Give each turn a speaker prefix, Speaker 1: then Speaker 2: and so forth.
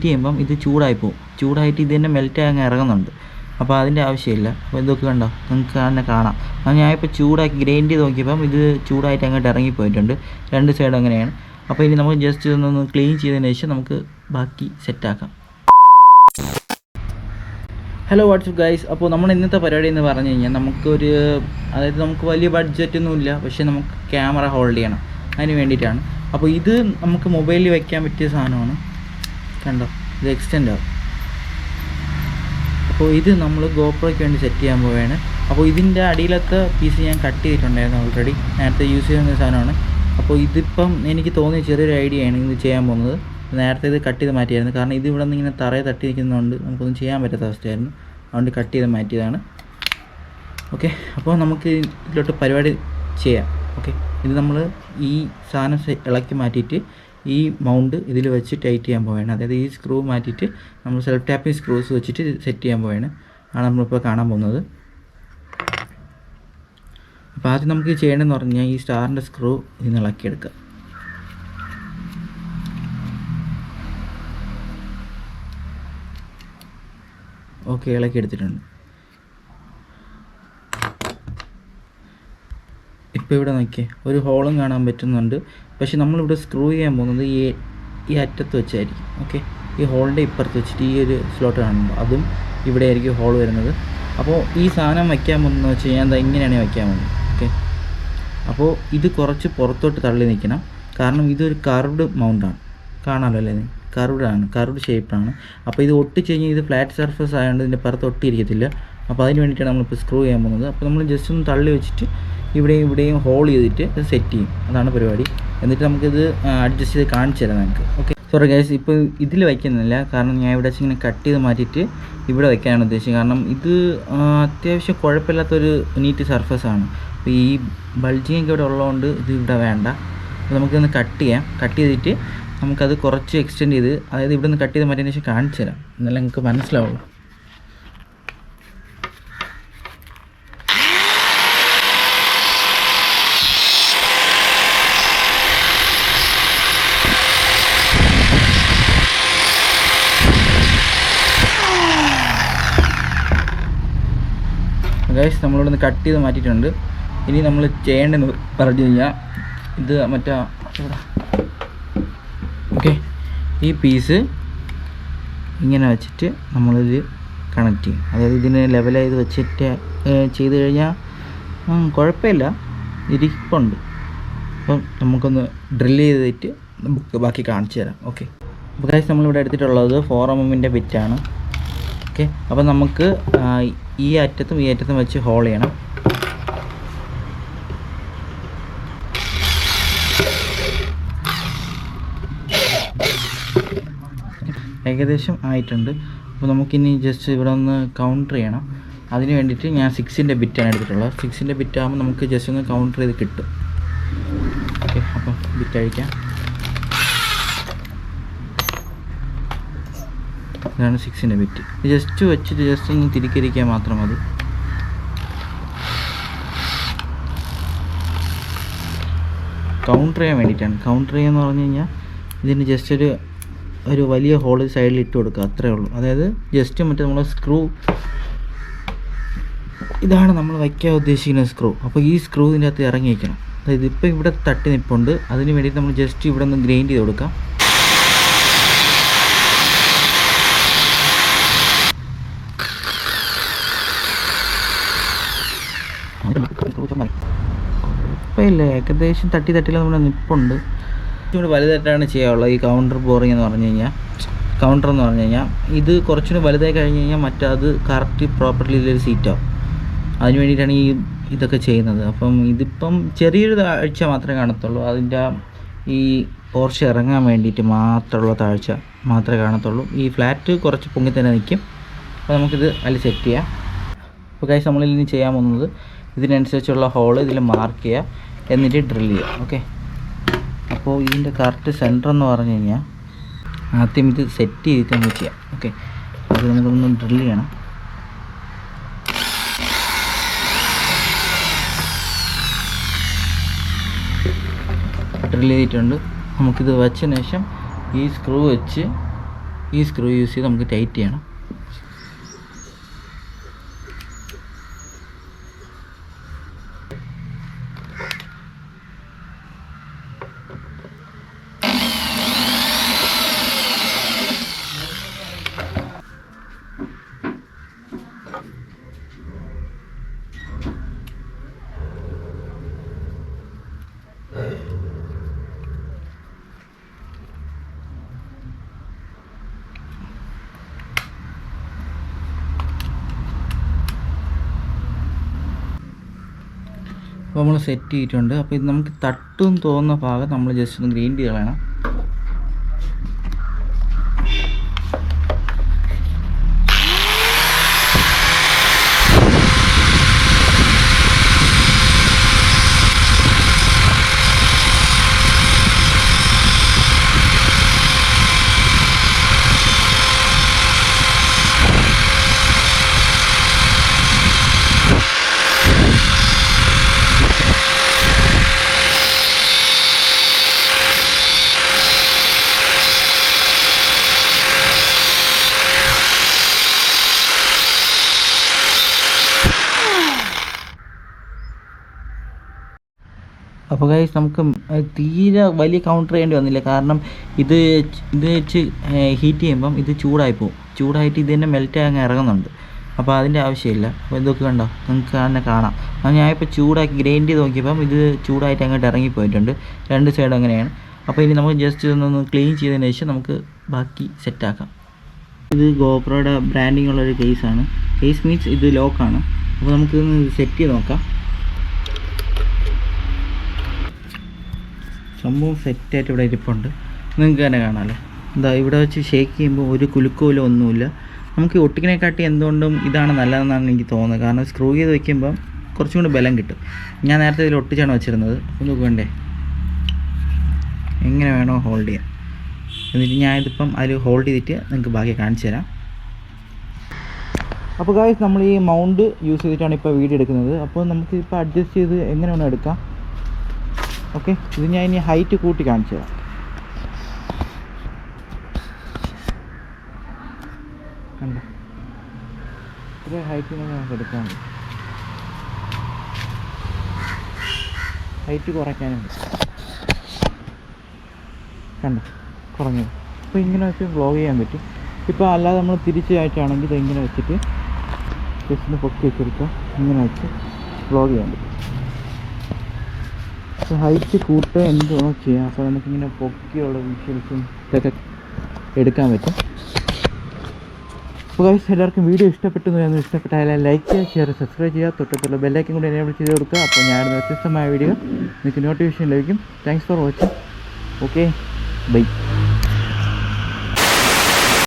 Speaker 1: Tight ചെയ്യുമ്പം ഇത് ചൂടായി പോകും. ചൂടായിട്ട് ഇത് തന്നെ മെൽറ്റായി അങ്ങ് ഇറങ്ങുന്നുണ്ട്. അപ്പോൾ അതിൻ്റെ ആവശ്യമില്ല. അപ്പോൾ ഇതൊക്കെ കണ്ടോ, നിങ്ങൾക്ക് തന്നെ കാണാം. അത് ഞാനിപ്പോൾ ചൂടാക്കി ഗ്രൈൻഡ് ചെയ്ത് നോക്കിയപ്പം ഇത് ചൂടായിട്ട് അങ്ങോട്ട് ഇറങ്ങിപ്പോയിട്ടുണ്ട്. രണ്ട് സൈഡും അങ്ങനെയാണ്. അപ്പോൾ ഇനി നമുക്ക് ജസ്റ്റ് ഇതൊന്ന് ക്ലീൻ ചെയ്തതിന് ശേഷം നമുക്ക് ബാക്കി സെറ്റാക്കാം. Hello WhatsApp guys. അപ്പോൾ നമ്മൾ ഇന്നത്തെ പരിപാടി എന്ന് പറഞ്ഞു കഴിഞ്ഞാൽ അതായത് നമുക്ക് വലിയ ബഡ്ജറ്റൊന്നുമില്ല, പക്ഷേ നമുക്ക് ക്യാമറ ഹോൾഡ് ചെയ്യണം. അതിന് വേണ്ടിയിട്ടാണ്. അപ്പോൾ ഇത് നമുക്ക് മൊബൈലിൽ വയ്ക്കാൻ പറ്റിയ സാധനമാണ്. കണ്ടോ, ഇത് എക്സ്റ്റെൻഡ് ആവും. അപ്പോൾ ഇത് നമ്മൾ ഗോപ്രോയ്ക്ക് വേണ്ടി സെറ്റ് ചെയ്യാൻ പോവുകയാണ്. അപ്പോൾ ഇതിൻ്റെ അടിയിലത്തെ പീസ് ഞാൻ കട്ട് ചെയ്തിട്ടുണ്ടായിരുന്നു ഓൾറെഡി. നേരത്തെ യൂസ് ചെയ്യുന്ന സാധനമാണ്. അപ്പോൾ ഇതിപ്പം എനിക്ക് തോന്നിയ ചെറിയൊരു ഐഡിയ ആണ് ഇത് ചെയ്യാൻ പോകുന്നത്. നേരത്തെ ഇത് കട്ട് ചെയ്ത് മാറ്റിയായിരുന്നു. കാരണം ഇത് ഇവിടെ നിന്ന് ഇങ്ങനെ തറയെ തട്ടി നിൽക്കുന്നതുകൊണ്ട് നമുക്കൊന്നും ചെയ്യാൻ പറ്റാത്ത അവസ്ഥയായിരുന്നു. അതുകൊണ്ട് കട്ട് ചെയ്ത് മാറ്റിയതാണ്. ഓക്കെ, അപ്പോൾ നമുക്ക് ഇതിലോട്ട് പരിപാടി ചെയ്യാം. ഓക്കെ, ഇത് നമ്മൾ ഈ സാധനം ഇളക്കി മാറ്റിയിട്ട് ഈ മൗണ്ട് ഇതിൽ വെച്ച് ടൈറ്റ് ചെയ്യാൻ പോവുകയാണ്. അതായത് ഈ സ്ക്രൂ മാറ്റിയിട്ട് നമ്മൾ സെൽഫ് ടാപ്പിംഗ് സ്ക്രൂസ് വെച്ചിട്ട് സെറ്റ് ചെയ്യാൻ പോവുകയാണ്. ആണ് നമ്മളിപ്പോൾ കാണാൻ പോകുന്നത്. അപ്പോൾ ആദ്യം നമുക്ക് ചെയ്യേണ്ടതെന്ന് പറഞ്ഞാൽ ഈ സ്റ്റാറിൻ്റെ സ്ക്രൂ ഇതിന് ഇളക്കിയെടുക്കുക. ഓക്കെ, ഇളക്കി എടുത്തിട്ടുണ്ട്. ഇപ്പോൾ ഇവിടെ നോക്കിയേ, ഒരു ഹോളും കാണാൻ പറ്റുന്നുണ്ട്. പക്ഷേ നമ്മളിവിടെ സ്ക്രൂ ചെയ്യാൻ പോകുന്നത് ഈ അറ്റത്ത് വെച്ചായിരിക്കും. ഓക്കെ, ഈ ഹോളിൻ്റെ ഇപ്പുറത്ത് വെച്ചിട്ട് ഈ ഒരു സ്ലോട്ട് കാണുമ്പോൾ അതും ഇവിടെ ആയിരിക്കും ഹോൾ വരുന്നത്. അപ്പോൾ ഈ സാധനം വയ്ക്കാൻ പോകുന്നതെന്ന് വെച്ച് കഴിഞ്ഞാൽ അത് ഇങ്ങനെയാണ് വയ്ക്കാൻ പോകുന്നത്. ഓക്കെ, അപ്പോൾ ഇത് കുറച്ച് പുറത്തോട്ട് തള്ളി നിൽക്കണം. കാരണം ഇതൊരു കർവ്ഡ് മൗണ്ടാണ്. കാണാമല്ലോ അല്ലേ, കർവ്ഡ് ഷേപ്പാണ്. അപ്പോൾ ഇത് ഒട്ടിച്ച് കഴിഞ്ഞാൽ ഇത് ഫ്ലാറ്റ് സർഫസ് ആയതുകൊണ്ട് ഇതിൻ്റെ പുറത്ത് ഒട്ടിയിരിക്കത്തില്ല. അപ്പോൾ അതിന് വേണ്ടിയിട്ടാണ് നമ്മളിപ്പോൾ സ്ക്രൂ ചെയ്യാൻ പോകുന്നത്. അപ്പോൾ നമ്മൾ ജസ്റ്റ് ഒന്ന് തള്ളി വെച്ചിട്ട് ഇവിടെയും ഹോൾ ചെയ്തിട്ട് ഇത് സെറ്റ് ചെയ്യും. അതാണ് പരിപാടി. എന്നിട്ട് നമുക്കിത് അഡ്ജസ്റ്റ് ചെയ്ത് കാണിച്ചു തരാം നമുക്ക്. ഓക്കെ, സോറി ഗൈസ്, ഇപ്പോൾ ഇതിൽ വയ്ക്കുന്നില്ല. കാരണം ഞാൻ ഇവിടെ ഇങ്ങനെ കട്ട് ചെയ്ത് മാറ്റിയിട്ട് ഇവിടെ വയ്ക്കാനാണ് ഉദ്ദേശിച്ചത്. കാരണം ഇത് അത്യാവശ്യം കുഴപ്പമില്ലാത്തൊരു നീറ്റ് സർഫസാണ്. അപ്പോൾ ഈ ബൾജിങ് ഇവിടെ ഉള്ളതുകൊണ്ട് ഇത് ഇവിടെ വേണ്ട. അപ്പോൾ നമുക്കിതൊന്ന് കട്ട് ചെയ്യാം. കട്ട് ചെയ്തിട്ട് നമുക്കത് കുറച്ച് എക്സ്റ്റെൻഡ് ചെയ്ത്, അതായത് ഇവിടെ നിന്ന് കട്ട് ചെയ്ത് മാറ്റിയതിന് ശേഷം കാണിച്ചു തരാം. എന്നാലും നിങ്ങൾക്ക് മനസ്സിലാവുള്ളൂ. ഗൈസ്, നമ്മളിവിടെ നിന്ന് കട്ട് ചെയ്ത് മാറ്റിയിട്ടുണ്ട്. ഇനി നമ്മൾ ചെയ്യേണ്ടതെന്ന് പറഞ്ഞു കഴിഞ്ഞാൽ ഇത് ഓക്കെ, ഈ പീസ് ഇങ്ങനെ വെച്ചിട്ട് നമ്മളിത് കണക്ട് ചെയ്യും. അതായത് ഇതിന് ലെവലായത് വെച്ചിട്ട് ചെയ്ത് കഴിഞ്ഞാൽ കുഴപ്പമില്ല, ഇരിപ്പുണ്ട്. അപ്പം നമുക്കൊന്ന് ഡ്രില്ല് ചെയ്തിട്ട് നമുക്ക് ബാക്കി കാണിച്ചു തരാം. ഓക്കെ, അപ്പോൾ ഗൈസ് നമ്മളിവിടെ എടുത്തിട്ടുള്ളത് 4mm ബിറ്റാണ്. ഓക്കെ, അപ്പോൾ നമുക്ക് ഈ അറ്റത്തും വെച്ച് ഹോൾ ചെയ്യണം. ഏകദേശം ആയിട്ടുണ്ട്. അപ്പോൾ നമുക്കിനി ജസ്റ്റ് ഇവിടെ ഒന്ന് കൗണ്ടർ ചെയ്യണം. അതിന് വേണ്ടിയിട്ട് ഞാൻ 6-ൻ്റെ ബിറ്റാണ് എടുത്തിട്ടുള്ളത്. 6-ൻ്റെ ബിറ്റ് ആകുമ്പോൾ നമുക്ക് ജസ്റ്റ് ഒന്ന് കൗണ്ടർ ചെയ്ത് കിട്ടും. ഓക്കെ, അപ്പം ബിറ്റ് അഴിക്കാം. ഇതാണ് 6-ൻ്റെ ബിറ്റ്. ജസ്റ്റ് വെച്ചിട്ട് ജസ്റ്റ് ഒന്ന് തിരിക്കരിക്കാൻ മാത്രം മതി. കൗണ്ടർ ചെയ്യാൻ വേണ്ടിയിട്ടാണ്. കൗണ്ടർ ചെയ്യാന്ന് പറഞ്ഞു കഴിഞ്ഞാൽ ഇതിന് ജസ്റ്റ് ഒരു വലിയ ഹോള് സൈഡിൽ ഇട്ട് കൊടുക്കുക, അത്രേ ഉള്ളൂ. അതായത് ജസ്റ്റ് മറ്റേ നമ്മൾ സ്ക്രൂ, ഇതാണ് നമ്മൾ വയ്ക്കാൻ ഉദ്ദേശിക്കുന്ന സ്ക്രൂ. അപ്പോൾ ഈ സ്ക്രൂ ഇതിൻ്റെ അകത്ത് ഇറങ്ങി വയ്ക്കണം. അതായത് ഇപ്പോൾ ഇവിടെ തട്ടി നിൽപ്പുണ്ട്. അതിന് വേണ്ടിയിട്ട് നമ്മൾ ജസ്റ്റ് ഇവിടെ ഒന്ന് ഗ്രൈൻഡ് ചെയ്ത് കൊടുക്കാം. കുഴപ്പമില്ല, ഏകദേശം തട്ടില്ല നമ്മുടെ നിൽപ്പുണ്ട്. കുറച്ചുകൂടി വലുതായിട്ടാണ് ചെയ്യാനുള്ളത് ഈ കൗണ്ടർ ബോറിംഗ് എന്ന് പറഞ്ഞു കഴിഞ്ഞാൽ. ഇത് കുറച്ചുകൂടി വലുതായി കഴിഞ്ഞ് കഴിഞ്ഞാൽ മറ്റത് കറക്റ്റ് പ്രോപ്പർലി സീറ്റാവും. അതിന് വേണ്ടിയിട്ടാണ് ഇതൊക്കെ ചെയ്യുന്നത്. അപ്പം ഇതിപ്പം ചെറിയൊരു താഴ്ച മാത്രമേ കാണത്തുള്ളൂ. അതിൻ്റെ ഈ പോർച്ച് ഇറങ്ങാൻ വേണ്ടിയിട്ട് മാത്രമുള്ള താഴ്ച മാത്രമേ കാണത്തുള്ളൂ. ഈ ഫ്ലാറ്റ് കുറച്ച് പൊങ്ങി തന്നെ നിൽക്കും. അപ്പോൾ നമുക്കിത് അതിൽ സെറ്റ് ചെയ്യാം. അപ്പോൾ ഗൈസ്, നമ്മളിനി ചെയ്യാൻ പോകുന്നത് ഇതിനനുസരിച്ചുള്ള ഹോള് ഇതിൽ മാർക്ക് ചെയ്യുക, എന്നിട്ട് ഡ്രിൽ ചെയ്യുക. ഓക്കെ, അപ്പോൾ ഇതിൻ്റെ കറക്റ്റ് സെൻറ്റർ എന്ന് പറഞ്ഞു കഴിഞ്ഞാൽ ആദ്യം ഇത് സെറ്റ് ചെയ്തിട്ട് നമുക്ക് ചെയ്യാം. ഓക്കെ, അത് നമുക്കൊന്ന് ഡ്രിൽ ചെയ്യണം. ഡ്രിൽ ചെയ്തിട്ടുണ്ട്. നമുക്കിത് വെച്ചതിന് ശേഷം ഈ സ്ക്രൂ വെച്ച് ഈ സ്ക്രൂ യൂസ് ചെയ്ത് നമുക്ക് ടൈറ്റ് ചെയ്യണം. അപ്പോൾ നമ്മൾ സെറ്റ് ചെയ്തിട്ടുണ്ട്. അപ്പോൾ ഇത് നമുക്ക് തട്ടും തോന്നുന്ന ഭാഗം നമ്മൾ ജസ്റ്റ് ഒന്ന് ഗ്രൈൻഡ് ചെയ്ത് കളയണം. അപ്പോൾ ഗൈസ് നമുക്ക് തീരെ വലിയ കൗണ്ടർ ചെയ്യേണ്ടി വന്നില്ല. കാരണം ഇത് വെച്ച് ഹീറ്റ് ചെയ്യുമ്പം ഇത് ചൂടായി പോകും. ചൂടായിട്ട് ഇത് തന്നെ മെൽറ്റായി അങ്ങ് ഇറങ്ങുന്നുണ്ട്. അപ്പോൾ അതിൻ്റെ ആവശ്യമില്ല. അപ്പോൾ ഇതൊക്കെ കണ്ടോ, നിങ്ങൾക്ക് തന്നെ കാണാം. ഞാനിപ്പോൾ ചൂടാക്കി ഗ്രൈൻഡ് ചെയ്ത് നോക്കിയപ്പം ഇത് ചൂടായിട്ട് അങ്ങോട്ട് ഇറങ്ങിപ്പോയിട്ടുണ്ട്. രണ്ട് സൈഡും അങ്ങനെയാണ്. അപ്പോൾ ഇനി നമുക്ക് ജസ്റ്റ് ഇതൊന്ന് ക്ലീൻ ചെയ്തതിന് ശേഷം നമുക്ക് ബാക്കി സെറ്റാക്കാം. ഇത് ഗോപ്രോയുടെ ബ്രാൻഡിങ് ഉള്ളൊരു കേസാണ്. കേസ് മീൻസ് ഇത് ലോക്കാണ്. അപ്പോൾ നമുക്കിതൊന്ന് സെറ്റ് ചെയ്ത് നോക്കാം. സംഭവം സെറ്റായിട്ട് ഇവിടെ ഇരിപ്പുണ്ട്. നിങ്ങൾക്ക് തന്നെ കാണാമല്ലോ. എന്താ ഇവിടെ വെച്ച് ഷേക്ക് ചെയ്യുമ്പോൾ ഒരു കുലുക്കോലോ ഒന്നുമില്ല. നമുക്ക് ഒട്ടിക്കിനെക്കാട്ടി എന്തുകൊണ്ടും ഇതാണ് നല്ലതെന്നാണ് എനിക്ക് തോന്നുന്നത്. കാരണം സ്ക്രൂ ചെയ്ത് വയ്ക്കുമ്പം കുറച്ചും കൂടി ബലം കിട്ടും. ഞാൻ നേരത്തെ ഇതിൽ ഒട്ടിച്ചാണ് വെച്ചിരുന്നത്. അപ്പോൾ നോക്ക് വേണ്ടേ, എങ്ങനെ വേണോ ഹോൾഡ് ചെയ്യാം. എന്നിട്ട് ഞാനിതിപ്പം അതിൽ ഹോൾഡ് ചെയ്തിട്ട് നിങ്ങൾക്ക് ബാക്കി കാണിച്ചു തരാം. അപ്പോൾ ഗായ്സ്, നമ്മൾ ഈ മൗണ്ട് യൂസ് ചെയ്തിട്ടാണ് ഇപ്പോൾ വീഡിയോ എടുക്കുന്നത്. അപ്പോൾ നമുക്ക് ഇപ്പോൾ അഡ്ജസ്റ്റ് ചെയ്ത് എങ്ങനെ വേണം എടുക്കാം. ഓക്കെ, ഇത് ഞാൻ ഇനി ഹൈറ്റ് കൂട്ടി കാണിച്ചു തരാം. കണ്ടോ, ഇത്ര ഹൈറ്റിനൊക്കെ നമുക്ക് എടുക്കാൻ മതി. ഹൈറ്റ് കുറയ്ക്കാനുണ്ട്. കണ്ടോ, കുറഞ്ഞത്. അപ്പോൾ ഇങ്ങനെ വെച്ച് വ്ലോഗ് ചെയ്യാൻ പറ്റും. ഇപ്പോൾ അല്ലാതെ നമ്മൾ തിരിച്ചായിട്ടാണെങ്കിൽ ഇത് ഇങ്ങനെ വെച്ചിട്ട് ജസ്റ്റ് പൊക്കി വെച്ചെടുക്കുക. ഇങ്ങനെ വെച്ച് വ്ലോഗ് ചെയ്യാൻ പറ്റും. അപ്പോൾ ഹൈറ്റ് കൂട്ടുക എന്തോ ചെയ്യാം. അപ്പോൾ നമുക്കിങ്ങനെ പൊക്കിയുള്ള വിഷ്വൽസും ഇതൊക്കെ എടുക്കാൻ പറ്റും. അപ്പോൾ ഗൈസ്, എല്ലാവർക്കും വീഡിയോ ഇഷ്ടപ്പെട്ടു. ഇഷ്ടപ്പെട്ടാൽ ലൈക്ക് ചെയ്യുക, ഷെയർ, സബ്സ്ക്രൈബ് ചെയ്യുക. തൊട്ടത്തുള്ള ബെല്ലൈക്കൻ കൂടി എനേബിൾ ചെയ്ത് കൊടുക്കുക. അപ്പോൾ ഞാനിടുന്ന വ്യത്യസ്തമായ വീഡിയോ നിങ്ങൾക്ക് നോട്ടിഫിക്കേഷൻ ലഭിക്കും. Thanks for watching. Okay, by.